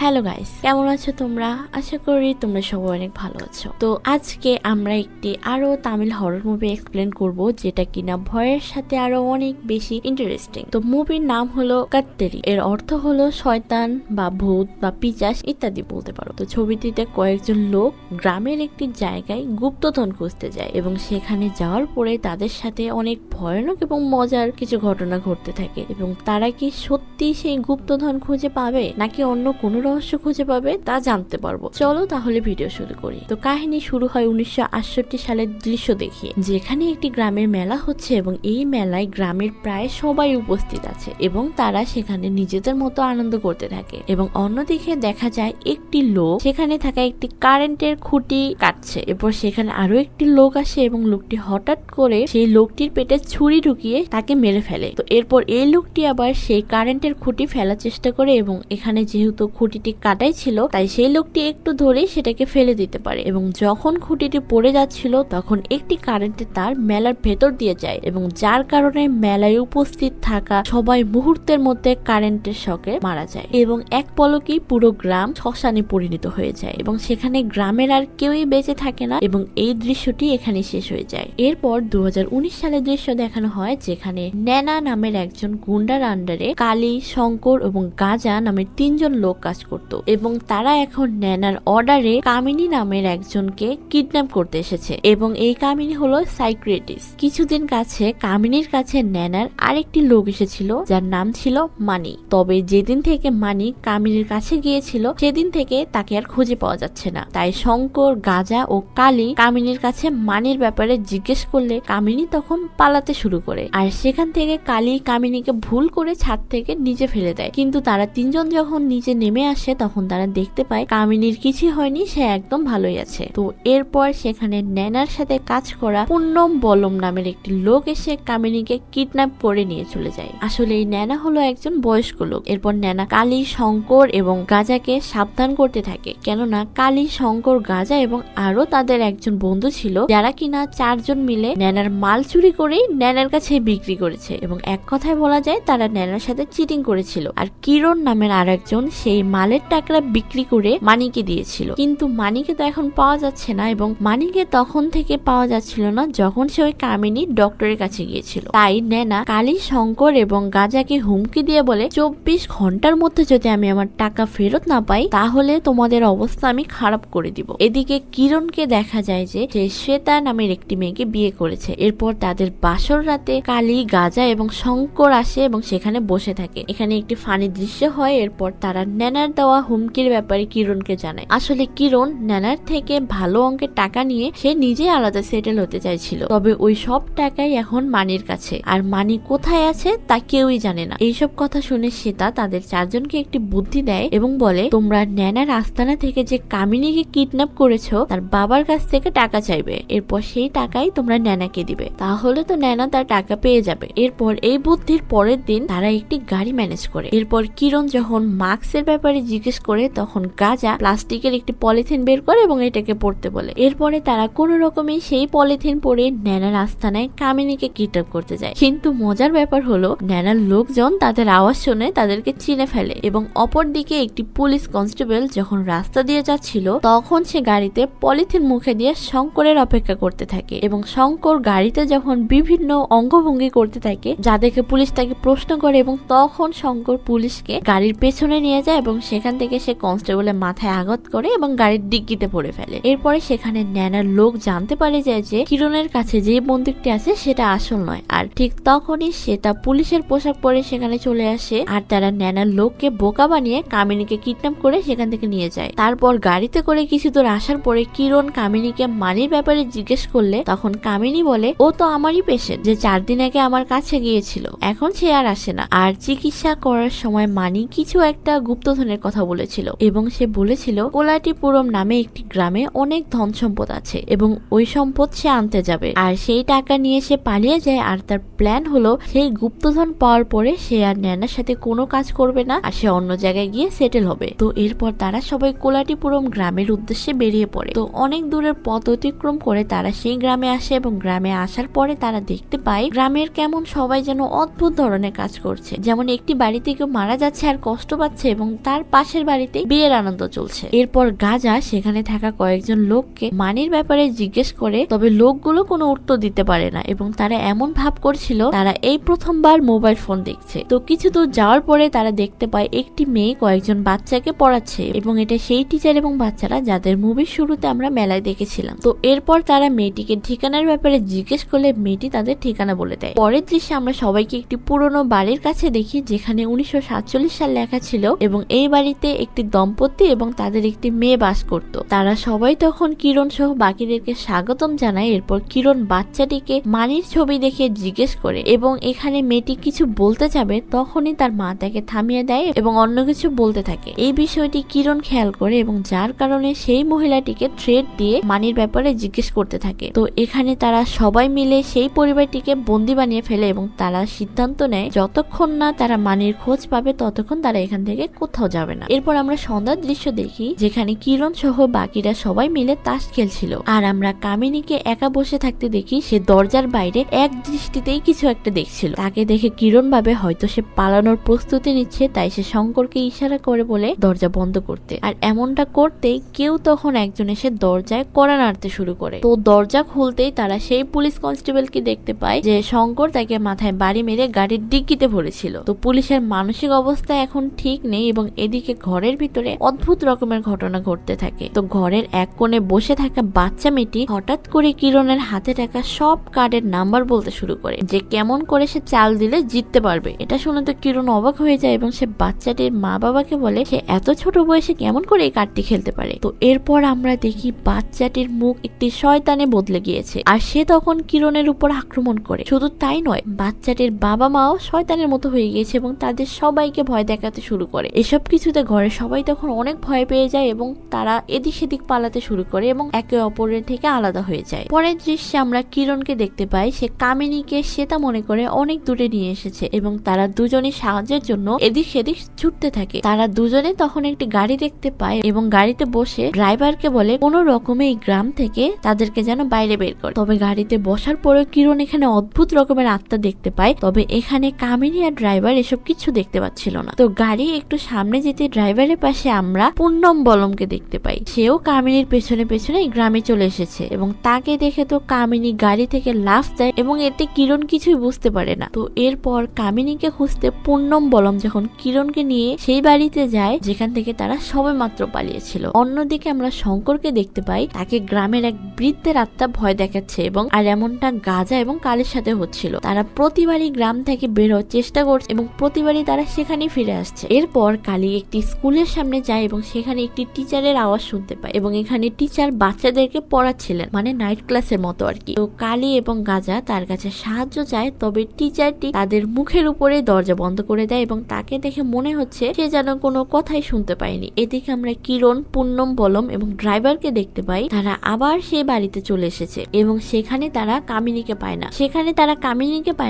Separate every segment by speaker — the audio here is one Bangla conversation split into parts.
Speaker 1: হ্যালো গাইস, কেমন আছো তোমরা? আশা করি তোমরা সবাই অনেক ভালো আছো। তো আজকে আমরা একটি আরো তামিল হরর মুভি এক্সপ্লেন করব, যেটা কিনা ভয়ের সাথে আরো অনেক বেশি ইন্টারেস্টিং। তো মুভির নাম হলো কাত্তেরি। এর অর্থ হলো শয়তান বা ভূত বা পিচাস ইত্যাদি বলতে পারো। তো ছবিটিতে কয়েকজন লোক গ্রামের একটি জায়গায় গুপ্তধন খুঁজতে যায় এবং সেখানে যাওয়ার পরে তাদের সাথে অনেক ভয়ানক এবং মজার কিছু ঘটনা ঘটতে থাকে এবং তারা কি সত্যি সেই গুপ্তধন খুঁজে পাবে নাকি অন্য কোনো রহস্য খুঁজে পাবে তা জানতে পারবো। চলো তাহলে ভিডিও শুরু করি। তো কাহিনী শুরু হয় 1968 সালের দৃশ্য দেখিয়ে, যেখানে একটি গ্রামের মেলা হচ্ছে এবং এই মেলায় গ্রামের প্রায় সবাই উপস্থিত আছে এবং তারা সেখানে নিজেদের মতো আনন্দ করতে থাকে এবং অন্যদিকে দেখা যায় একটি লোক সেখানে থাকা একটি কারেন্টের খুঁটি কাটছে। এরপর সেখানে আরো একটি লোক আসে এবং লোকটি হঠাৎ করে সেই লোকটির পেটে ছুরি ঢুকিয়ে তাকে মেরে ফেলে। তো এরপর এই লোকটি আবার সেই কারেন্টের খুঁটি ফেলার চেষ্টা করে এবং এখানে যেহেতু খুঁটিটি কাটাই ছিল তাই সেই লোকটি একটু ধরেই সেটাকে ফেলে দিতে পারে এবং যখন খুঁটিটি পড়ে যাচ্ছিল তখন একটি কারেন্টের তার মেলার ভেতর দিয়ে যায় এবং যার কারণে মেলায় উপস্থিত থাকা সবাই মুহূর্তের মধ্যে কারেন্টের শকে মারা যায় এবং এক পলকেই পুরো গ্রাম শ্মশানে পরিণত হয়ে যায় এবং সেখানে গ্রামের আর কেউই বেঁচে থাকে না এবং এই দৃশ্যটি এখানে শেষ হয়ে যায়। এরপর 2019 সালের দৃশ্য দেখানো হয়, যেখানে ন্যানা নামের একজন গুন্ডার আন্ডারে কালী, শঙ্কর এবং গাজা নামের 3 জন লোক কাজ করত এবং তারা এখন ন্যানার অর্ডারে কামিনী নামের একজনকে কিডন্যাপ করতে এসেছে এবং এই কামিনী হলো সাইক্রেটিস্ট। কিছুদিন কাছে কামিনীর কাছে ন্যানার আরেকটি লোক এসেছিল যার নাম ছিল মানি। তবে যেদিন থেকে মানি কামিনীর কাছে গিয়েছিল সেদিন থেকে তাকে আর খুঁজে পাওয়া যাচ্ছে না। তাই শঙ্কর, গাজা ও কালী কামিনীর কাছে মানির ব্যাপারে জিজ্ঞেস করলে কামিনী তখন পালাতে শুরু করে আর সেখান থেকে কালী কামিনীকে ভুল করে ছাদ থেকে নিচে ফেলে দেয়। কিন্তু তারা 3 জন যখন নিচে নেমে আসে তখন তারা দেখতে পায় কামিনীর কিছু হয়নি, সে একদম ভালোই আছে। তো এরপর সেখানে ন্যানার সাথে কাজ করা পুন্নম বলম নামের একটি লোক এসে কামিনীকে কিডন্যাপ করে নিয়ে চলে যায়। আসলে এই ন্যানা হলো একজন বয়স্ক লোক। এরপর ন্যানা কালী, শঙ্কর এবং গাজাকে সাবধান করতে থাকে, কেননা কালী, শঙ্কর, গাজা এবং আরো তাদের একজন বন্ধু ছিল যারা কিনা 4 জন মিলে ন্যানার মাল চুরি করেই ন্যানার কাছে বিক্রি করেছে এবং এক কথায় বলা যায় তারা ন্যানার সাথে চিটিং করেছিল। আর কিরণ নামের আর একজন সেই মালের টাকা বিক্রি করে মানিকে দিয়েছিল, কিন্তু মানিকে তো এখন পাওয়া যাচ্ছে না এবং মানিকে তখন থেকে পাওয়া যাচ্ছিল না যখন সে ওই কামিনী ডক্টরের কাছে গিয়েছিল। তাই ন্যানা কালী, শঙ্কর এবং গাজাকে হুমকি দিয়ে বলে 24 ঘন্টার মধ্যে যদি আমি আমার টাকা ফেরত না পাই তাহলে তোমাদের অবস্থা আমি খারাপ করে দিব। এদিকে কিরণকে দেখা যায় যে সে শ্বেতা নামের একটি মেয়েকে বিয়ে করেছে। এরপর তাদের বাসর রাতে কালী, গাজা এবং শঙ্কর আসে এবং সেখানে বসে থাকে। এখানে একটি ফানি দৃশ্য হয়। এরপর তারা ন্যানার দেওয়া হুমকির ব্যাপারে কিরণকে জানায়। আসলে কিরণ ন্যানার থেকে ভালো অঙ্কের টাকা নিয়ে সে নিজে আলাদা সেটেল হতে চাইছিল, তবে ওই সব টাকাই এখন মানির কাছে আর মানি কোথায় আছে তা কেউই জানে না। এইসব কথা শুনে শ্বেতা তাদের 4 জনকে একটি বুদ্ধি দেয় এবং বলে, তোমরা ন্যানার আস্তানা থেকে যে কামিনীকে কিডন্যাপ করেছো তার বাবার কাছ থেকে টাকা চাইবে, এরপর সেই টাকাই তোমরা ন্যানাকে দিবে, তাহলে তো ন্যানা তার টাকা পেয়ে যাবে। এরপর এই বুদ্ধির পরের দিন তারা একটি গাড়ি ম্যানেজ করে। এরপর কিরণ যখন মাস্কের ব্যাপারে জিজ্ঞেস করে তখন গাজা প্লাস্টিকের একটি পলিথিন বের করে এবং এটাকে পড়তে বলে। এরপরে তারা কোনো রকমে সেই পলিথিন পরে ন্যানার আস্তানায় কামিনীকে কিডন্যাপ করতে যায়। কিন্তু মজার ব্যাপার হলো ন্যানার লোকজন তাদের আওয়াজ শুনে তাদেরকে চিনে ফেলে এবং অপরদিকে একটি পুলিশ কনস্টেবল যখন রাস্তা দিয়ে যাচ্ছিল তখন সে গাড়িতে পলিথিন মুখে দিয়ে শঙ্করের অপেক্ষা করতে থাকে এবং শঙ্কর গাড়িতে যখন বিভিন্ন অঙ্গভঙ্গি করতে থাকে যা দেখে পুলিশ তাকে প্রশ্ন করে এবং তখন শঙ্কর পুলিশকে গাড়ির পেছনে নিয়ে যায় এবং সেখান থেকে সে কনস্টেবলের মাথায় আঘাত করে এবং গাড়ির ডিক্কিতে পড়ে ফেলে। এরপরে সেখানে ন্যানার লোক জানতে পারে যায় যে কিরণের কাছে যে বন্দুকটি আছে সেটা আসল নয়, আর ঠিক তখনই সেটা পুলিশের পোশাক পরে সেখানে চলে আসে আর তারা ন্যানার লোককে বোকা বানিয়ে কামিনীকে কিডন্যাপ করে সেখান থেকে নিয়ে যায়। তারপর গাড়িতে করে কিছু দূর আসার পরে কিরণ কামিনীকে মানির ব্যাপারে জিজ্ঞেস করলে তখন কামিনী বলে, ও তো আমারই পেশেন্ট যে 4 দিন আগে আমার কাছে গিয়েছিল, এখন সে আর আসে না। আর চিকিৎসা করার সময় মানি কিছু একটা গুপ্তধনের কথা বলেছিল এবং সে বলেছিল কোলাটিপুরম নামে একটি গ্রামে অনেক ধন সম্পদ আছে এবং ওই সম্পদ সে আনতে যাবে আর সেই টাকা নিয়ে সে পালিয়ে যায়। আর তার প্ল্যান হলো সেই গুপ্তধন পাওয়ার পরে সে আর ন্যানার সাথে কোনো কাজ করবে না আর সে অন্য জায়গায় গিয়ে সেটেল হবে। তো এরপর তারা সবাই কোলাটিপুরম গ্রামের উদ্দেশ্যে বেরিয়ে পড়ে। তো অনেক দূরের পথ অতিক্রম করে তারা সেই গ্রামে আসে এবং গ্রামে আসার পরে তারা দেখতে পায় গ্রামের কেমন সবাই যেন অদ্ভুত ধরনের কাজ করছে, যেমন একটি বাড়িতে কেউ মারা যাচ্ছে আর কষ্ট পাচ্ছে এবং তার পাশের বাড়িতে বিয়ের আনন্দ চলছে। এরপর গাজা সেখানে থাকা কয়েকজন লোককে মানির ব্যাপারে জিজ্ঞেস করে, তবে লোকগুলো কোনো উত্তর দিতে পারে না এবং তারা এমন ভাব করছিল তারা এই প্রথমবার মোবাইল ফোন দেখছে। তো কিছু দূর যাওয়ার পরে তারা দেখতে পায় একটি মেয়ে কয়েকজন বাচ্চাকে পড়াচ্ছে এবং এটা সেই টিচার এবং বাচ্চারা যাদের মুভির শুরুতে আমরা মেলায় দেখেছিলাম। তো এরপর তারা মেয়েটিকে ঠিকানার ব্যাপারে জিজ্ঞেস করলে মেয়েটি তাদের ঠিকানা বলে দেয়। পরের দৃশ্যে আমরা সবাইকে একটি পুরনো বাড়ির কাছে দেখি যেখানে 1947 সাল লেখা ছিল এবং এই বাড়িতে একটি দম্পতি এবং তাদের একটি মেয়ে বাস করত। তারা সবাই তখন কিরণ সহ বাকিদেরকে স্বাগতম জানায়। এরপর কিরণ বাচ্চাটিকে মানির ছবি দেখে জিজ্ঞেস করে এবং এখানে মেয়েটি কিছু বলতে যাবে তখনই তার মা তাকে থামিয়ে দেয় এবং অন্য কিছু বলতে থাকে। এই বিষয়টি কিরণ খেয়াল করে এবং যার কারণে সেই মহিলাটিকে থ্রেট দিয়ে মানির ব্যাপারে জিজ্ঞেস করতে থাকে। তো এখানে তারা সবাই মিলে সেই পরিবারটিকে বন্দি বানিয়ে ফেলে এবং তারা সিদ্ধান্ত নেয় যতক্ষণ না তারা মানির খোঁজ পাবে ততক্ষণ তারা এখান থেকে কোথাও যাবে না। এরপর আমরা সন্ধ্যার দৃশ্য দেখি যেখানে কিরণ সহ বাকিরা সবাই মিলে তাস খেলছিল আর আমরা কামিনীকে একা বসে থাকতে দেখি। সে দরজার বাইরে এক দৃষ্টিতেই কিছু একটা দেখছিল। তাকে দেখে কিরণ ভাবে হয়তো সে পালানোর প্রস্তুতি নিচ্ছে, তাই সে শঙ্করকে ইশারা করে বলে দরজা বন্ধ করতে। আর এমনটা করতেই কেউ তখন একজন এসে দরজায় কড়া নাড়তে শুরু করে। তো দরজা খুলতেই তারা সেই পুলিশ কনস্টেবলকে দেখতে পায় যে শঙ্কর তাকে মাথায় বাড়ি মেরে গাড়ির ডিক্কিতে ভরেছিল। তো পুলিশের মানসিক অবস্থা এখন ঠিক নেই এবং এদিকে ঘরের ভিতরে অদ্ভুত রকমের ঘটনা ঘটতে থাকে। তো ঘরের এক কোণে বসে থাকা বাচ্চা মেয়েটি হঠাৎ করে কিরণের হাতে থাকা সব কার্ডের নাম্বার বলতে শুরু করে যে কেমন করে সে চাল দিলে জিততে পারবে। এটা শুনে তো কিরণ অবাক হয়ে যায় এবং সে বাচ্চাটির মা বাবাকে বলে সে এত ছোট বয়সে কেমন করে এই কার্ডটি খেলতে পারে। তো এরপর আমরা দেখি বাচ্চাটির মুখ একটি শয়তানে বদলে গিয়েছে আর সে তখন কিরণের উপর আক্রমণ করে। শুধু তাই নয়, বাচ্চাটির বাবা মাও শয়তানের মতো হয়ে গিয়েছে এবং তাদের সবাইকে ভয় দেখাতে শুরু করে। এসব কিছুতে ঘরে সবাই তখন অনেক ভয় পেয়ে যায় এবং তারা এদিক সেদিক পালাতে শুরু করে এবং একে অপরের থেকে আলাদা হয়ে যায়। পরের দৃশ্যে আমরা কিরণকে দেখতে পাই সে কামিনীকে শ্বেতা মনে করে অনেক দূরে নিয়ে এসেছে এবং তারা দুজনে সাহায্যের জন্য এদিক সেদিক ছুটতে থাকে। তারা দুজনে তখন একটি গাড়ি দেখতে পায় এবং গাড়িতে বসে ড্রাইভারকে বলে কোন রকমে এই গ্রাম থেকে তাদেরকে যেন বাইরে বের করে। তবে গাড়িতে বসার পরে কিরণ এখানে অদ্ভুত রকমের আত্মা দেখতে পায়। তবে এখানে কামিনী আর ড্রাইভার এসব কিছু দেখতে পাচ্ছিল না। তো গাড়ি একটু সামনে যেতে ড্রাইভারের পাশে আমরা পুন্নম বলমকে দেখতে পাই। সেও কামিনীর পেছনে পেছনে এই গ্রামে চলে এসেছে এবং তাকে দেখে তো কামিনী গাড়ি থেকে লাফ দেয় এবং এতে কিরণ কিছুই বুঝতে পারে না। তো এরপর কামিনীকে খুঁজতে পুন্নম বলম যখন কিরণকে নিয়ে সেই বাড়িতে যায় যেখান থেকে তারা সবে মাত্র পালিয়েছিল। অন্যদিকে আমরা শঙ্করকে দেখতে পাই তাকে গ্রামের এক বৃদ্ধের আত্মা ভয় দেখাচ্ছে এবং আর এমনটা গাজা এবং কালের সাথে হচ্ছিল। তারা প্রতিবারই গ্রাম থেকে বের হওয়ার চেষ্টা করছে এবং প্রতিবারই তারা সেখানেই ফিরে আসছে। এরপর কালী একটি স্কুলের সামনে যায় এবং সেখানে একটি টিচারের আওয়াজ শুনতে পায় এবং এখানে টিচার বাচ্চাদেরকে পড়াচ্ছিলেন, মানে নাইট ক্লাসের মতো আর কি। তো কালী এবং গাজা তার কাছে সাহায্য চায়, তবে টিচারটি তাদের মুখের উপরে দরজা বন্ধ করে দেয় এবং তাকে দেখে মনে হচ্ছে সে যেন কোনো কথাই শুনতে পায়নি। এদিকে আমরা কিরণ, পুন্নম বলম এবং ড্রাইভারকে দেখতে পাই তারা আবার সেই বাড়িতে চলে এসেছে এবং সেখানে তারা কামিনীকে পায়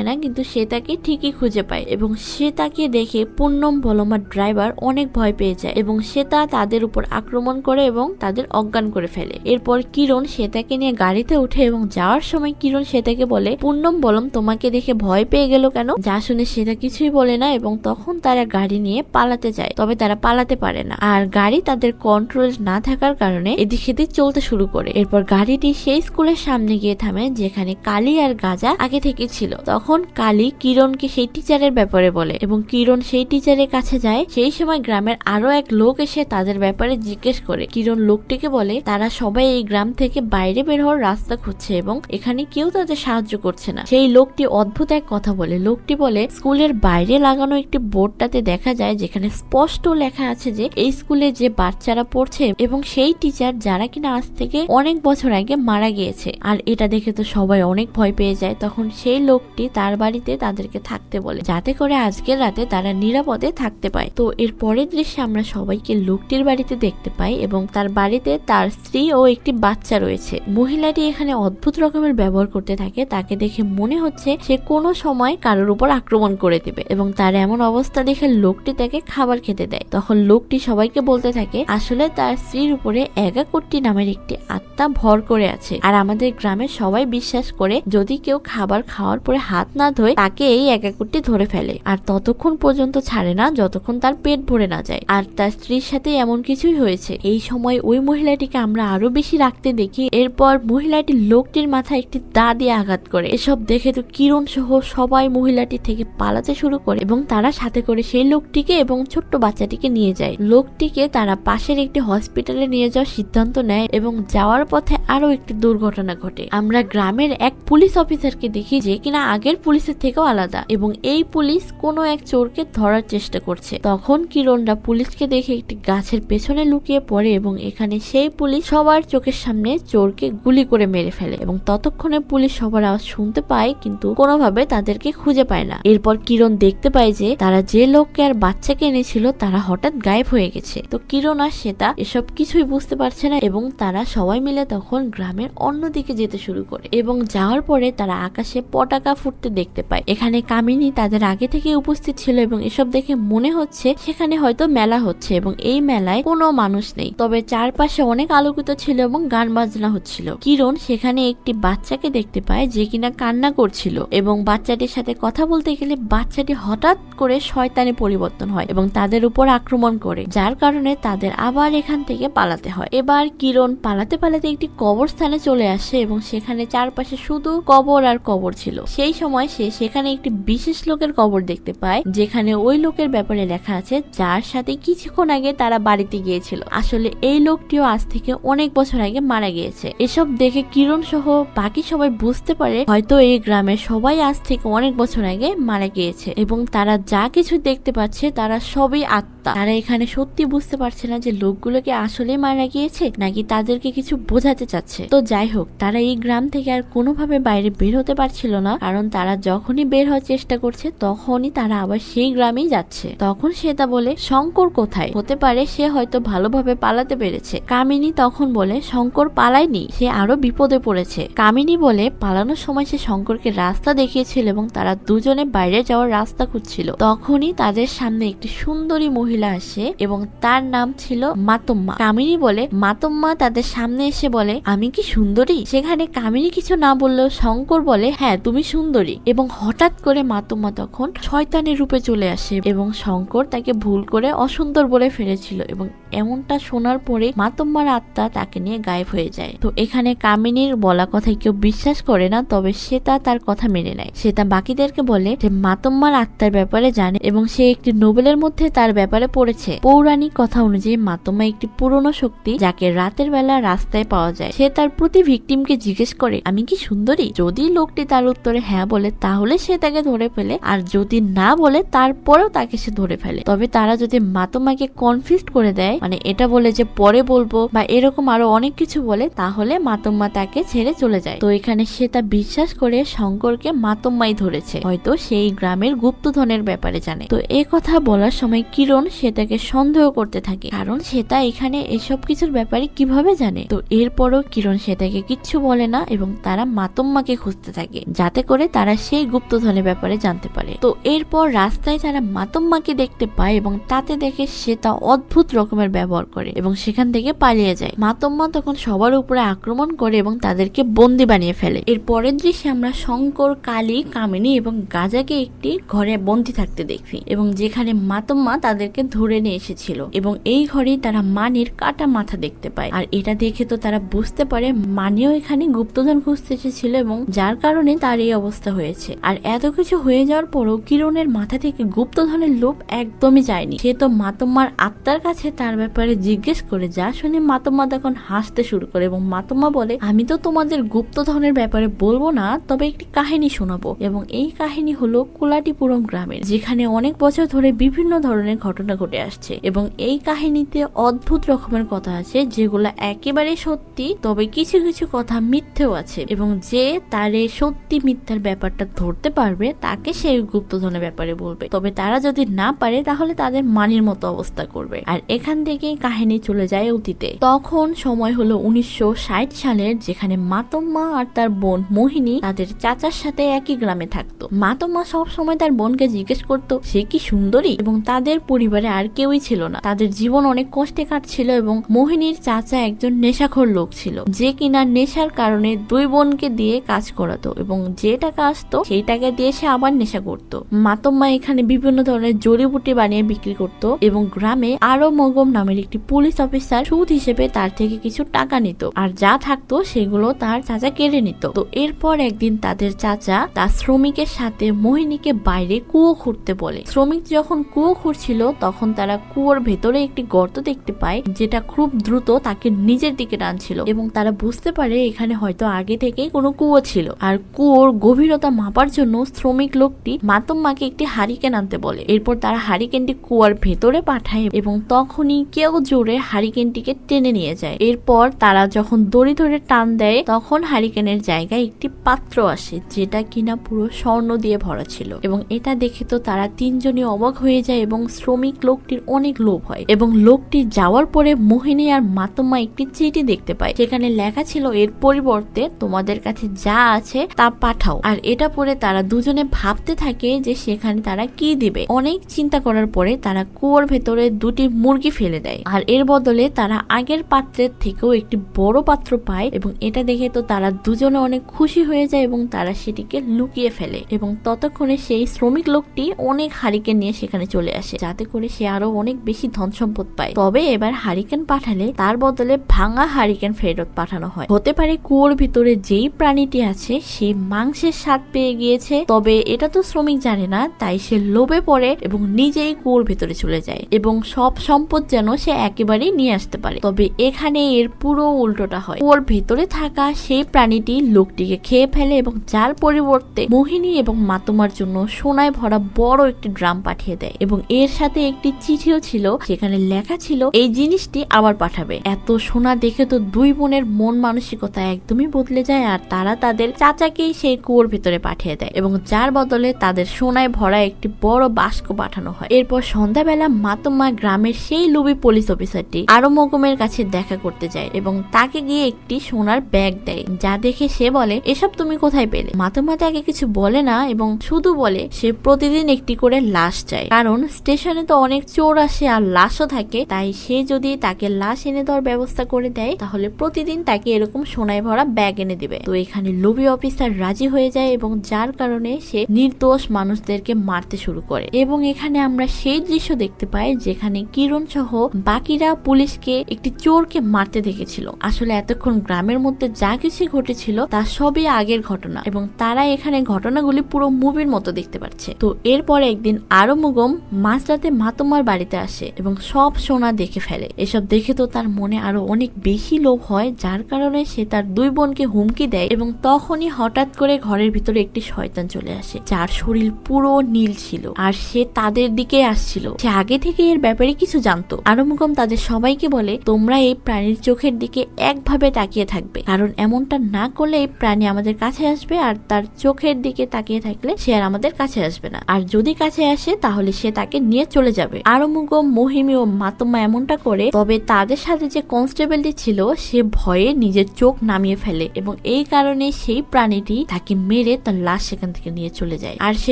Speaker 1: না। কিন্তু সে তাকে ঠিকই খুঁজে পায় এবং সে তাকে দেখে পুন্নম বলম আর ড্রাইভার অনেক ভয় পেয়ে যায় এবং সে তাদের উপর আক্রমণ করে এবং তাদের অজ্ঞান করে ফেলে। এরপর কিরণ শ্বেতাকে নিয়ে গাড়িতে উঠে এবং যাওয়ার সময় কিরণ শ্বেতাকে বলে পুন্নম বলম তোমাকে দেখে ভয় পেয়ে গেল কেন? যা শুনে শ্বেতা কিছুই বলে না এবং তখন তারা গাড়ি নিয়ে পালাতে যায়, তবে তারা পালাতে পারে না আর গাড়ি তাদের কন্ট্রোল না থাকার কারণে এদিক সেদিক চলতে শুরু করে। এরপর গাড়িটি সেই স্কুলের সামনে গিয়ে থামে যেখানে কালী আর গাজা আগে থেকে ছিল। তখন কালী কিরণকে সেই টিচারের ব্যাপারে বলে এবং কিরণ সেই টিচারের কাছে যায়। সেই সময় গ্রামের আরো এক লোক এসে তাদের ব্যাপারে জিজ্ঞেস করে। কিরণ লোকটিকে বলে তারা সবাই এই গ্রাম থেকে বাইরে বের হওয়ার রাস্তা খুঁজছে এবং এখানে কেউ তাদের সাহায্য করছে না। সেই লোকটি অদ্ভুত এক কথা বলে। লোকটি বলে স্কুলের বাইরে লাগানো একটি বোর্ডটাতে দেখা যায় যেখানে স্পষ্ট লেখা আছে যে এই স্কুলে যে বাচ্চারা পড়ছে এবং সেই টিচার যারা কিনা আজ থেকে অনেক বছর আগে মারা গিয়েছে। আর এটা দেখে তো সবাই অনেক ভয় পেয়ে যায়। তখন সেই লোকটি তার বাড়িতে তাদেরকে থাকতে বলে যাতে করে আজকের রাতে তারা নিরাপদে থাকতে পায়। তো এর পরের দৃশ্যে আমরা সবাইকে লোকটির বাড়িতে দেখতে পাই এবং তার বাড়িতে তার স্ত্রী ও একটি বাচ্চা রয়েছে। মহিলাটি এখানে অদ্ভুত রকমের ব্যবহার করতে থাকে। তাকে দেখে মনে হচ্ছে সে কোনো সময় কারোর উপর আক্রমণ করে দিবে এবং তার এমন অবস্থা দেখে লোকটি তাকে খাবার খেতে দেয়। তখন লোকটি সবাইকে বলতে থাকে আসলে তার স্ত্রীর উপরে এগাকট্টি নামের একটি আত্মা ভর করে আছে আর আমাদের গ্রামের সবাই বিশ্বাস করে যদি কেউ খাবার খাওয়ার পরে হাত না ধোয় তাকে এই এগাকট্টি ধরে ফেলে আর ততক্ষণ পর্যন্ত ছাড়ে না যতক্ষণ তার পেট ভরে না যায় আর তার স্ত্রীর সাথে এমন কিছুই হয়েছে। এই সময় ওই মহিলাটিকে আমরা আরো বেশি রাখতে দেখি। এরপর মহিলাটি লোকটির মাথায় একটি দা দিয়ে আঘাত করে। এসব দেখে তো কিরণ সহ সবাই মহিলাটি থেকে পালাতে শুরু করে এবং তারা সাথে করে সেই লোকটিকে এবং ছোট্ট বাচ্চাটিকে নিয়ে যায়। লোকটিকে তারা পাশের একটি হসপিটালে নিয়ে যাওয়ার সিদ্ধান্ত নেয় এবং যাওয়ার পথে আরো একটি দুর্ঘটনা ঘটে। আমরা গ্রামের এক পুলিশ অফিসারকে দেখি যে কিনা আগের পুলিশের থেকেও আলাদা এবং এই পুলিশ কোনো এক চোরকে ধরার চেষ্টা করছে। তখন কিরণরা পুলিশকে দেখে একটি গাছের পেছনে লুকিয়ে পড়ে এবং এখানে সেই পুলিশ সবার চোখের সামনে চোরকে গুলি করে মেরে ফেলে এবং ততক্ষণে পুলিশ সবার আওয়াজ শুনতে পায় কিন্তু কোনোভাবে তাদেরকে খুঁজে পায় না। এরপর কিরণ দেখতে পায় যে তারা যে লোককে আর বাচ্চাকে এনেছিল তারা হঠাৎ গায়েব হয়ে গেছে। তো কিরণ আর শ্বেতা এসব কিছুই বুঝতে পারছে না এবং তারা সবাই মিলে তখন গ্রামের অন্যদিকে যেতে শুরু করে এবং যাওয়ার পরে তারা আকাশে পতাকা ফুটতে দেখতে পায়। এখানে কামিনী তাদের আগে থেকে উপস্থিত ছিল এবং এসব দেখে মনে হচ্ছে সেখানে হয়তো মেলা হচ্ছে এবং এই মেলায় কোনো মানুষ নেই, তবে চারপাশে অনেক আলোকিত ছিল এবং গান বাজনা হচ্ছিল। কিরণ সেখানে একটি বাচ্চাকে দেখতে পায় যে কিনা কান্না করছিল এবং বাচ্চাটির সাথে কথা বলতে গেলে বাচ্চাটি হঠাৎ করে শয়তানে পরিবর্তন হয় এবং তাদের উপর আক্রমণ করে, যার কারণে তাদের আবার এখান থেকে পালাতে হয়। এবার কিরণ পালাতে পালাতে একটি কবরস্থানে চলে আসে এবং সেখানে চারপাশে শুধু কবর আর কবর ছিল। সেই সময় সে সেখানে একটি বিশেষ লোকের কবর দেখতে পায় যেখানে ওই লোকের ব্যাপারে লেখা আছে যার সাথে কিছুক্ষণ আগে তারা বাড়িতে গিয়েছিল। আসলে এই লোকটিও আজ থেকে অনেক বছর আগে মারা গিয়েছে। এসব দেখে কিরণ সহ বাকি সবাই বুঝতে পারে হয়তো এই গ্রামের সবাই আজ থেকে অনেক বছর আগে মারা গিয়েছে এবং তারা যা কিছু দেখতে পাচ্ছে তারা সবই আত্মা। তারা এখানে সত্যি বুঝতে পারছে না যে লোকগুলোকে আসলে মারা গিয়েছে নাকি তাদেরকে কিছু বোঝাতে চাচ্ছে। তো যাই হোক, তারা এই গ্রাম থেকে আর কোনোভাবে বাইরে বের হতে পারছিল না, কারণ তারা যখনই বের হওয়ার চেষ্টা করছে তখনই তারা আবার সেই গ্রামেই যাচ্ছে। তখন শ্বেতা বলে শঙ্কর কোথায়? হতে পারে সে হয়তো ভালোভাবে পালাতে পেরেছে। কামিনী তখন বলে শঙ্কর পালায়নি, সে আরো বিপদে পড়েছে। কামিনী বলে পালানোর সময় সে শঙ্করকে রাস্তা দেখিয়েছিল এবং তারা দুজনে বাইরে যাওয়ার রাস্তা খুঁজছিল। তখনই তাদের সামনে একটি সুন্দরী মহিলা আসে এবং তার নাম ছিল মাতম্মা। কামিনী বলে মাতম্মা তাদের সামনে এসে বলে আমি কি সুন্দরী? সেখানে কামিনী কিছু না বললেও শঙ্কর বলে হ্যাঁ তুমি সুন্দরী এবং হঠাৎ করে মাতম্মা তখন শয়তানের রূপে চলে আসে এবং শঙ্কর তাকে ভুল করে অসুন্দর বলে ফেলেছিল এবং এমনটা শোনার পরে মাতম্মার আত্মা তাকে নিয়ে গায়েব হয়ে যায়। তো এখানে কামিনীর বলা কথায় কেউ বিশ্বাস করে না, তবে শ্বেতা তার কথা মেনে নেয়। শ্বেতা বাকিদেরকে বলে যে মাতম্মার আত্মার ব্যাপারে জানে এবং সে একটি নোবেলের মধ্যে তার ব্যাপারে পড়েছে। পৌরাণিক কথা অনুযায়ী মাতম্মা একটি পুরনো শক্তি যাকে রাতের বেলা রাস্তায় পাওয়া যায়। সে তার প্রতি ভিকটিমকে জিজ্ঞেস করে আমি কি সুন্দরী? যদি লোকটি তার উত্তরে হ্যাঁ বলে তাহলে সে তাকে ধরে ফেলে, আর যদি না বলে তারপরেও তাকে সে ধরে ফেলে। তবে তারা যদি মাতম্মাকে কনফিউজ করে দেয়, মানে এটা বলে যে পরে বলবো বা এরকম আরো অনেক কিছু বলে, তাহলে মাতম্মা তাকে ছেড়ে চলে যায়। তো এখানে সে তা বিশ্বাস করে শঙ্করকে মাতম্মাই ধরেছে, হয়তো সেই গ্রামের গুপ্তধনের ব্যাপারে জানে। তো এ কথা বলার সময় কিরণ সেটাকে সন্দেহ করতে থাকে, কারণ সেটা এখানে এসব কিছুর ব্যাপারে কিভাবে জানে। তো এরপরও কিরণ সেটাকে কিচ্ছু বলে না এবং তারা মাতম্মাকে খুঁজতে থাকে যাতে করে তারা সেই গুপ্তধনের ব্যাপারে জানতে পারে। তো এরপর রাস্তায় তারা মাতম্মাকে দেখতে পায় এবং তাতে দেখে সেটা অদ্ভুত রকমের ব্যবহার করে এবং সেখান থেকে পালিয়ে যায়। মাতম্মা তখন সবার উপরে আক্রমণ করে এবং তাদেরকে বন্দি বানিয়ে ফেলে। এর পরের দৃশ্যে আমরা শঙ্কর, কালী, কামিনী এবং গাজাকে একটি ঘরে বন্দি থাকতে দেখি এবং যেখানে মাতম্মা তাদেরকে ধরে নিয়ে এসেছিল এবং এই ঘরেই তারা মানির কাটা মাথা দেখতে পায়। আর এটা দেখে তো তারা বুঝতে পারে মানিও এখানে গুপ্তধন খুঁজতে এসেছিল এবং যার কারণে তার এই অবস্থা হয়েছে। আর এত কিছু হয়ে যাওয়ার পরও কিরণের মাথা থেকে গুপ্তধনের লোভ একদমই যায়নি। সে তো মাতম্মার আত্মার কাছে তার ব্যাপারে জিজ্ঞেস করে, যা শুনে মাতম্মা তখন হাসতে শুরু করে এবং মাতম্মা বলে আমি তো তোমাদের গুপ্তধনের ব্যাপারে বলবো না, তবে একটি কাহিনী শোনাবো। এবং এই কাহিনী হলো কুলাটিপুরম গ্রামের, যেখানে অনেক বছর ধরে বিভিন্ন ধরনের ঘটনা ঘটে আসছে এবং এই কাহিনীতে অদ্ভুত রকমের কথা আছে যেগুলো একেবারে সত্যি, তবে কিছু কিছু কথা মিথ্যেও আছে এবং যে তার এই সত্যি মিথ্যার ব্যাপারটা ধরতে পারবে তাকে সেই গুপ্তধনের ব্যাপারে বলবে, তবে তারা যদি না পারে তাহলে তাদের মানির মতো অবস্থা করবে। আর এখান থেকে কাহিনী চলে যায় অতীতে। তখন সময় হলো 1960 সালের, যেখানে মাতম্মা আর তার বোন মোহিনী তাদের চাচার সাথে একই গ্রামে থাকতো। মাতম্মা সব সময় তার বোনকে জিজ্ঞেস করতো সে কি সুন্দরী এবং তাদের পরিবারে আর কেউই ছিল না, তাদের জীবন অনেক কষ্টে কাটছিল এবং মোহিনীর চাচা একজন নেশাখোর লোক ছিল ছিল, যে কিনা নেশার কারণে দুই বোনকে দিয়ে কাজ করাতো এবং যে টাকা আসতো সেই টাকা দিয়ে সে আবার নেশা করতো। মাতম্মা এখানে বিভিন্ন ধরনের জড়িবুটি বানিয়ে বিক্রি করত এবং গ্রামে আরো মগম নামের একটি পুলিশ অফিসার সুদ হিসেবে তার থেকে কিছু টাকা নিত, আর যা থাকতো সেগুলো তার চাচা কেড়ে নিত। তো এরপর একদিন তাদের চাচা তার শ্রমিকের সাথে মোহিনীকে বাইরে কুয়ো খুঁড়তে বলে। শ্রমিক যখন কুয়ো খুঁড়ছিল তখন তারা কুয়োর ভেতরে একটি গর্ত দেখতে পায়, যেটা খুব দ্রুত তাকে নিজের দিকে টানছিল এবং তারা বুঝতে পারে এখানে হয়তো আগে থেকেই কোনো কুয়ো ছিল। আর কুয়োর গভীরতা মাপার জন্য শ্রমিক লোকটি মাতম্মাকে একটি হারিকেন আনতে বলে। এরপর তারা হারিকেনটি কুয়ার ভেতরে পাঠায় এবং তখনই কেউ জোরে হারিকেনটিকে টেনে নিয়ে যায়। এরপর তারা যখন দড়ি ধরে টান দেয় তখন হারিকেনের জায়গায় একটি পাত্র আসে, যেটা কিনা পুরো স্বর্ণ দিয়ে ভরা ছিল এবং এটা দেখে তো তারা তিনজনই অবাক হয়ে যায় এবং শ্রমিক লোকটির অনেক লোভ হয়। এবং লোকটি যাওয়ার পরে মোহিনী আর মাতম্মা একটি চিঠি দেখতে পায়, যেখানে লেখা ছিল এর পরিবর্তে তোমাদের কাছে যা আছে তা পাঠাও। আর এটা পরে তারা দুজনে ভাবতে থাকে যে সেখানে তারা কি দিবে। অনেক চিন্তা করার পরে তারা কুয়োর ভেতরে দুটি মুরগি ফেলে দেয়, আর এর বদলে তারা আগের পাত্রের থেকেও একটি বড় পাত্র পায় এবং এটা দেখে তো তারা দুজনে অনেক খুশি হয়ে যায় এবং তারা সেটিকে লুকিয়ে ফেলে। এবং ততক্ষণে সেই শ্রমিক লোকটি অনেক হারিকেন নিয়ে সেখানে চলে আসে, যাতে করে সে আরো অনেক বেশি ধন সম্পদ পায়। তবে এবার হারিকেন পাঠালে তার বদলে ভাঙা হারিকেন ফেরত পাঠানো হয়। হতে পারে কুয়োর ভিতরে যেই প্রাণীটি আছে সে মাংসের স্বাদ পেয়ে গিয়েছে, তবে এটা তো শ্রমিক জানে না, তাই সে লোভে পড়ে এবং নিজেই কুয়োর ভেতরে চলে যায় এবং সব সম্পদ যেন সে একেবারেই নিয়ে আসতে পারে। তবে এখানে এর পুরো উল্টোটা হয়। কুয়োর ভেতরে থাকা সেই প্রাণীটি লোকটিকে খেয়ে ফেলে এবং যার পরিবর্তে মোহিনী এবং মাতম্মার জন্য সোনায় ভরা বড় একটি ড্রাম পাঠিয়ে দেয় এবং এর সাথে একটি চিঠিও ছিল, সেখানে লেখা ছিল এই জিনিসটি আবার পাঠাবে। এত সোনা দেখে তো দুই বোনের মন মানসিকতা একদমই বদলে যায়, আর তারা তাদের চাচাকেই সেই কুয়োর ভেতরে পাঠিয়ে দেয় এবং যার বদলে তাদের সোনায় ভরা একটি বড় বাস্ক পাঠানো হয়। এরপর সন্ধ্যাবেলা মাতম্মা গ্রামের সেই লোভী পুলিশ অফিসারটি আরো মগমের কাছে দেখা করতে যায় এবং তাকে গিয়ে একটি সোনার ব্যাগ দেয়, যা দেখে সে বলে এসব তুমি কোথায় পেলে। মাতম্মা তাকে কিছু বলে না এবং শুধু বলে সে প্রতিদিন একটি করে লাশ চায়, কারণ স্টেশনে তো অনেক চোর আসে আর লাশও থাকে, তাই সে যদি তাকে লাশ এনে দেওয়ার ব্যবস্থা করে দেয় তাহলে প্রতিদিন তাকে এরকম সোনায় ভরা ব্যাগ এনে দিবে। তো এখানে লোভী অফিসার রাজি হয়ে যায় এবং যার কারণে সে নির্দোষ মানুষদেরকে মারতে শুরু করে। এবং এখানে আমরা সেই দৃশ্য দেখতে পাই যেখানে কিরণ সহ বাকিরা পুলিশকে একটি চোরকে মারতে দেখেছিল। আসলে এতক্ষণ গ্রামের মধ্যে যা কিছু ঘটেছিল তা সবই আগের ঘটনা এবং তারা এখানে ঘটনাগুলি পুরো মুভির মতো দেখতে পাচ্ছে। তো এরপরে একদিন আরো মুগম মাঝরাতে মাতম্মার বাড়িতে আসে এবং সব সোনা দেখে ফেলে। এসব দেখে তো তার মনে আরো অনেক বেশি লোভ হয়, যার কারণে সে তার দুই বোনকে হুমকি দেয় এবং তখনই হঠাৎ করে ঘরের ভিতরে একটি শয়তান চলে আসে, যার শরীর পুরো নীল ছিল আর সে তাদের দিকে আসছিল। সে আগে থেকে এর ব্যাপারে কিছু জানতো। আরমুগম তাদের সবাইকে বলে তোমরা এই প্রাণীর চোখের দিকে একভাবে তাকিয়ে থাকবে, কারণ এমনটা না করলে এই প্রাণী আমাদের কাছে আসবে আর তার চোখের দিকে তাকিয়ে থাকলে সে আর আমাদের কাছে আসবে না, আর যদি কাছে আসে তাহলে সে তাকে নিয়ে চলে যাবে। আরমুগম, মহিমি ও মাতম্মা এমনটা করে, তবে তাদের সাথে যে কনস্টেবলটি ছিল সে ভয়ে নিজের চোখ নামিয়ে ফেলে এবং এই কারণে সেই প্রাণীটি তাকে মেরে তার লাশ সেখান থেকে নিয়ে চলে যায়। আর সে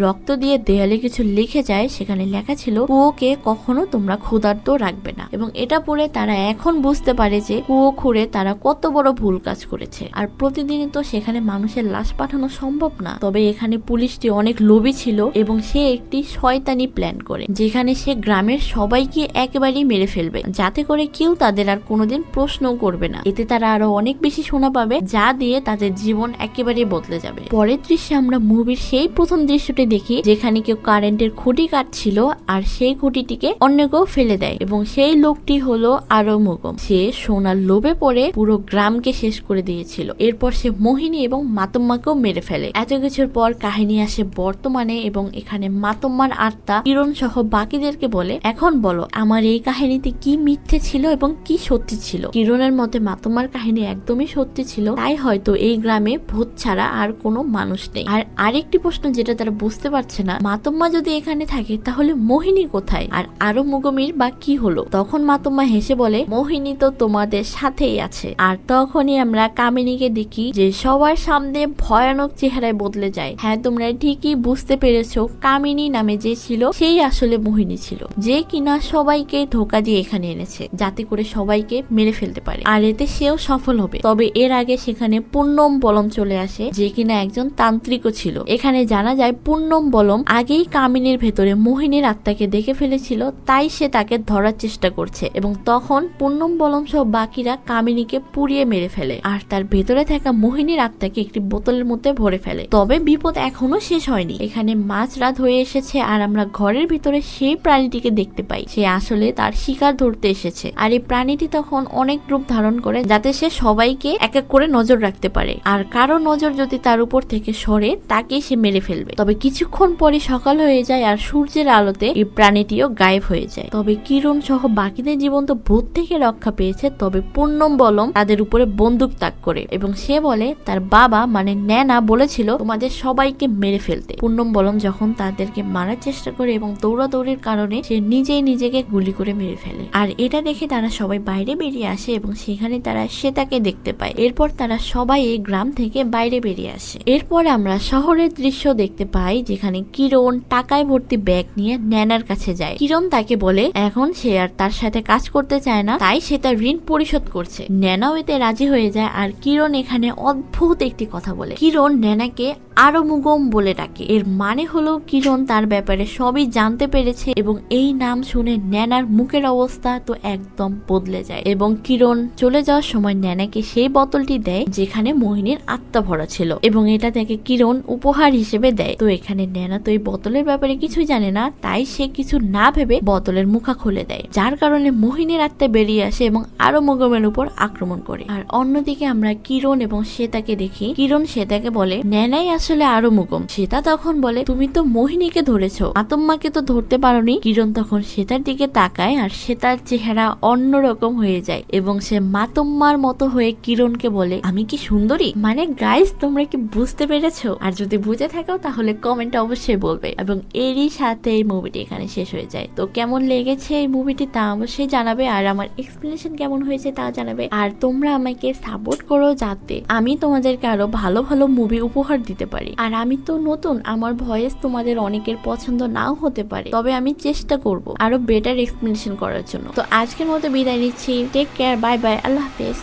Speaker 1: রক্ত দিয়ে দেয়ালে কিছু লিখে যায়, সেখানে লেখা ছিল কুয়োকে কখনো তোমরা ক্ষুধার্ত রাখবে না। এবং এটা পড়ে তারা এখন বুঝতে পারে যে কুয়ো খুঁড়ে তারা কত বড় ভুল কাজ করেছে। আর প্রতিদিনই তো সেখানে মানুষের লাশ পাঠানো সম্ভব না, তবে এখানে পুলিশটি অনেক লোভী ছিল এবং সে একটি শয়তানি প্ল্যান করে, যেখানে সে গ্রামের সবাইকে একেবারেই মেরে ফেলবে, যাতে করে কেউ তাদের আর কোনোদিন প্রশ্নও করবে না। এতে তারা আরো অনেক বেশি সোনা পাবে, যা দিয়ে তাদের জীবন একেবারেই বদলে যাবে। পরের দৃশ্যে আমরা মুভির সেই প্রথম দৃশ্যটি দেখি, যেখানে কেউ কারেন্টের খুঁটি কাটছিল আর সেই খুঁটিটিকে অন্য কেউ ফেলে দেয় এবং সেই লোকটি হলো আরমুগম। সে সোনার লোভে পড়ে পুরো গ্রামকে শেষ করে দিয়েছিল। এরপর সে মোহিনী এবং মাতম্মাকেও মেরে ফেলে। এত কিছুর পর কাহিনী আসে বর্তমানে এবং এখানে মাতম্মার আত্মা কিরণ সহ বাকিদেরকে বলে এখন বলো আমার এই কাহিনীতে কি মিথ্যে ছিল এবং কি সত্যি ছিল। কিরণের মতে মাতম্মার কাহিনী একদমই সত্যি ছিল, তাই হয়তো এই গ্রামে ভূত ছাড়া আর কোনো মানুষ নেই। আর আরেকটি প্রশ্ন যেটা তারা বুঝতে পারছে না, মাতম্মা যদি এখানে থাকে তাহলে মোহিনী কোথায় আর আরমুগমের বা কি হলো? তখন মাতম্মা হেসে বলে মোহিনী তো তোমাদের সাথেই আছে। আর তখনই আমরা কামিনীকে দেখি যে সবার সামনে ভয়ানক চেহারায় বদলে যায়। হ্যাঁ, তোমরা ঠিকই বুঝতে পেরেছো, কামিনী নামে যে ছিল সেই আসলে মোহিনী ছিল, যে কিনা সবাইকে ধোকা দিয়ে এখানে এনেছে যাতে করে সবাইকে মেরে ফেলতে পারে। আর এতে সেও সফল হবে। তবে এর আগে সেখানে পুন্নম বলম চলে আসে, যে কিনা একজন তান্ত্রিকও ছিল। এখানে জানা যায় পুন্নম বলম আগেই কামিনীর ভেতরে মোহিনীর আত্মাকে দেখে ফেলেছিল, তাই সে তাকে ধরার চেষ্টা করছে এবং তখন পুন্নম বলম সহ বাকিরা কামিনীকে পুড়িয়ে মেরে ফেলে আর তার ভেতরে থাকা মোহিনীর আত্মাকে একটি বোতলের মধ্যে ভরে ফেলে। তবে বিপদ এখনো শেষ হয়নি। এখানে মাঝরাত হয়ে এসেছে আর আমরা ঘরের ভিতরে সেই প্রাণীটিকে দেখতে পাই। সে আসলে তার শিকার ধরতে এসেছে আর এই প্রাণীটি তখন অনেক রূপ ধারণ করে যাতে সে সবাইকে এক এক করে নজর রাখতে পারে আর কারো নজর যদি তার উপর থেকে সরে তাকে সে মেরে ফেলবে। তবে কিছুক্ষণ পরে সকাল হয়ে যায় আর সূর্যের আলোতে এই প্রাণীটিও গায়েব হয়ে যায়। তবে কিরণ সহ বাকিদের জীবন তো ভূত থেকে রক্ষা পেয়েছে, তবে পুন্নম বলম তাদের উপরে বন্দুক তাক করে এবং সে বলে তার বাবা মানে ন্যানা বলেছিল তোমাদের সবাইকে মেরে ফেলতে। পুন্নম বলম যখন তাদেরকে মারার চেষ্টা করে এবং দৌড়াদৌড়ির কারণে সে নিজেই নিজেকে গুলি করে মেরে ফেলে আর এটা দেখে তারা সবাই বাইরে বেরিয়ে আসে এবং সেখানে তারা শ্বেতাকে দেখতে পায়। এরপর তারা সবাই এই গ্রাম থেকে বাইরে বেরিয়ে আসে। এরপর আমরা শহরের দৃশ্য দেখতে পাই যেখানে কিরণ টাকায় ভর্তি ব্যাগ নিয়ে ন্যানার কাছে যায়। কিরণ তাকে বলে এখন সে আর তার সাথে কাজ করতে চায় না, তাই সে তার ঋণ পরিশোধ করছে। ন্যানাও এতে রাজি হয়ে যায় আর কিরণ এখানে অদ্ভুত একটি কথা বলে। কিরণ ন্যানাকে আরমুগম বলে ডাকে। এর মানে হলো কিরণ তার ব্যাপারে সবই জানতে পেরেছে এবং এই নাম শুনে ন্যানার মুখের অবস্থা তো একদম বদলে যায় এবং কিরণ চলে যাওয়ার সময় ন্যানাকে সেই বোতলটি দেয় যেখানে মোহিনীর আত্মা ভরা ছিল এবং এটা তাকে কিরণ উপহার হিসেবে দেয়। তো এখানে ন্যানা তো এই বোতলের ব্যাপারে কিছুই জানে না, তাই সে কিছু না ভেবে বোতলের মুখা খুলে দেয়, যার কারণে মোহিনীর আত্মা বেরিয়ে আসে এবং আরমুগমের উপর আক্রমণ করে। আর অন্যদিকে আমরা কিরণ এবং শ্বেতাকে দেখি। কিরণ শ্বেতাকে বলে ন্যানাই আসলে আরমুগম। শ্বেতা তখন বলে তুমি তো মোহিনীকে ধরেছো, আতম্মাকে তো ধরতে পারোনি। কিরণ তখন শ্বেতার দিকে তাকায় আর শ্বেতার চেহারা অন্যরকম হয়ে যায় এবং সে মাতম্মার মতো হয়ে কিরণকে বলে আমি কি সুন্দরী? মানে গাইস তোমরা কি বুঝতে পেরেছো? আর যদি বুঝে থাকো তাহলে কমেন্টে অবশ্যই বলবে। এবং এরই সাথে এই মুভিটি এখানে শেষ হয়ে যায়। তো কেমন লেগেছে এই মুভিটি তা অবশ্যই জানাবে আর আমার এক্সপ্লেনেশন কেমন হয়েছে তা জানাবে। আর তোমরা আমাকে সাপোর্ট করো যাতে আমি তোমাদেরকে আরো ভালো ভালো মুভি উপহার দিতে পারি। আর আমি তো নতুন, আমার ভয়েস তোমাদের অনেকের পছন্দ নাও হতে পারে, তবে আমি চেষ্টা করব আরো বেটার এক্সপ্লেনেশন করার জন্য। তো আজকের মতো বিদায় নিচ্ছি। টেক কেয়ার, বাই বাই, আল্লাহ হাফেজ।